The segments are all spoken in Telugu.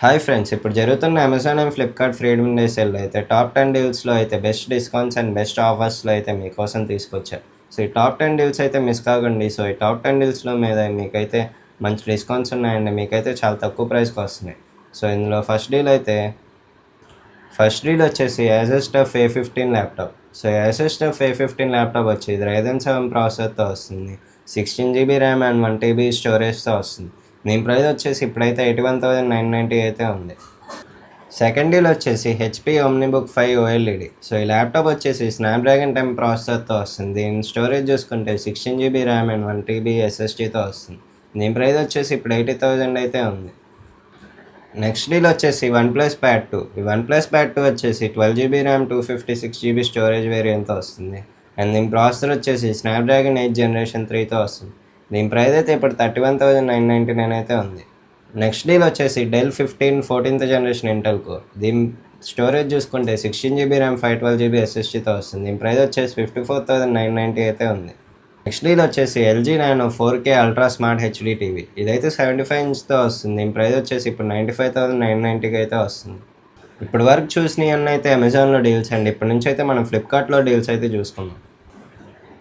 హాయ్ ఫ్రెండ్స్, ఇప్పుడు జరుగుతున్న Amazon and Flipkart freedom day సేల్‌లో అయితే టాప్ 10 డీల్స్‌లో అయితే బెస్ట్ డిస్కౌంట్స్ అండ్ బెస్ట్ ఆఫర్స్‌లో అయితే మీకోసం తీసుకొచ్చారు. సో, ఈ టాప్ 10 డీల్స్ అయితే మిస్ కాకండి. సో, ఈ టాప్ 10 డీల్స్‌లో మీద మీకైతే మంచి డిస్కౌంట్స్ ఉన్నాయండి. మీకైతే చాలా తక్కువ ప్రైస్‌కి వస్తున్నాయి. సో, ఇందులో ఫస్ట్ డీల్ వచ్చేసి Asus TUF A15 laptop. So, Asus TUF A15 laptop వచ్చి ఇది Ryzen 7 ప్రాసెసర్‌తో వస్తుంది. 16 జీబీ ర్యామ్ అండ్ 1 టీబీ స్టోరేజ్‌తో వస్తుంది. దీని ప్రైస్ వచ్చేసి ఇప్పుడైతే 81,990 అయితే ఉంది. సెకండ్ డీల్ వచ్చేసి హెచ్పి ఓమ్నిబుక్ 5 ఓఎల్ఈడి. సో, ఈ ల్యాప్టాప్ వచ్చేసి స్నాప్డ్రాగన్ 10 ప్రాసెసర్తో వస్తుంది. దీని స్టోరేజ్ చూసుకుంటే 16 జీబీ ర్యామ్ అండ్ 1 టీబీ ఎస్ఎస్డీతో వస్తుంది. దీని ప్రైస్ వచ్చేసి ఇప్పుడు 80,000 అయితే ఉంది. నెక్స్ట్ డీల్ వచ్చేసి వన్ ప్లస్ ప్యాడ్ 2. ఈ వన్ ప్లస్ ప్యాడ్ 2 వచ్చేసి 12 జీబీ ర్యామ్ 256 జీబీ స్టోరేజ్ వేరియంట్తో వస్తుంది. అండ్ దీని ప్రాసెసర్ వచ్చేసి స్నాప్డ్రాగన్ 8 జనరేషన్ 3తో వస్తుంది. దీని ప్రైస్ అయితే ఇప్పుడు 31,999 అయితే ఉంది. నెక్స్ట్ డీల్ వచ్చేసి Dell 14th generation Intel core. దీని స్టోరేజ్ చూసుకుంటే 16 జీబీ ర్యామ్ 512 జీబీ ఎస్ఎస్డీతో వస్తుంది. దీని ప్రైస్ వచ్చేసి 54,990 అయితే ఉంది. నెక్స్ట్ డీల్ వచ్చేసి LG nano 4K ultra smart HD TV. ఇదైతే 75 ఇంచ్తో వస్తుంది. దీని ప్రైస్ వచ్చేసి ఇప్పుడు 95,990కి అయితే వస్తుంది. ఇప్పటి వరకు చూసినవన్నీ అయితే అమెజాన్లో డీల్స్ అండి. ఇప్పటి నుంచి అయితే మనం ఫ్లిప్కార్ట్లో డీల్స్ అయితే చూసుకుందాం.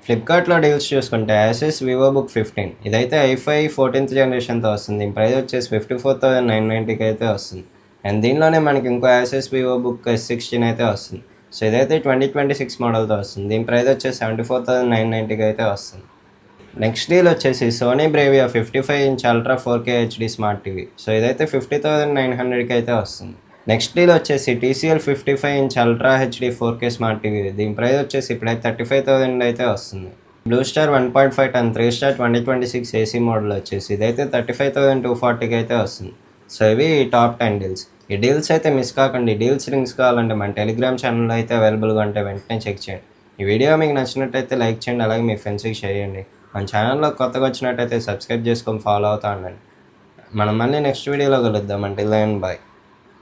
ఫ్లిప్కార్ట్లో డీల్స్ చూసుకుంటే యాసెస్ వివో బుక్ 15. ఇదైతే i5 14th జనరేషన్తో వస్తుంది. దీని ప్రైస్ వచ్చేసి 54,990కి అయితే వస్తుంది. అండ్ దీనిలోనే మనకి ఇంకో యాసెస్ వివో బుక్ S16 అయితే వస్తుంది. సో, ఇదైతే 2026 మోడల్తో వస్తుంది. దీని ప్రైస్ వచ్చేసి 74,990కి అయితే వస్తుంది. నెక్స్ట్ డీల్ వచ్చేసి Sony Bravia 55 inch ultra 4K HD smart TV. So, ఇదైతే 50,900కి అయితే వస్తుంది. నెక్స్ట్ డీల్ వచ్చేసి TCL 55 inch ultra HD 4K smart TV. దీని ప్రైస్ వచ్చేసి ఇప్పుడైతే 35,000 అయితే వస్తుంది. Blue star 1.5 ton 3 star 2026 AC model వచ్చేసి ఇదైతే 35,240కి అయితే వస్తుంది. సో, ఇవి టాప్ 10 డీల్స్. ఈ డీల్స్ అయితే మిస్ కాకండి. డీల్స్ లింక్స్ కావాలంటే మన టెలిగ్రామ్ ఛానల్లో అయితే అవైలబుల్గా ఉంటే వెంటనే చెక్ చేయండి. ఈ వీడియో మీకు నచ్చినట్టయితే లైక్ చేయండి, అలాగే మీ ఫ్రెండ్స్కి షేర్ చేయండి. మన ఛానల్లో కొత్తగా వచ్చినట్టయితే సబ్స్క్రైబ్ చేసుకొని ఫాలో అవుతూ ఉండండి. మనం మళ్ళీ నెక్స్ట్ వీడియోలో కలుద్దాం. Until then by.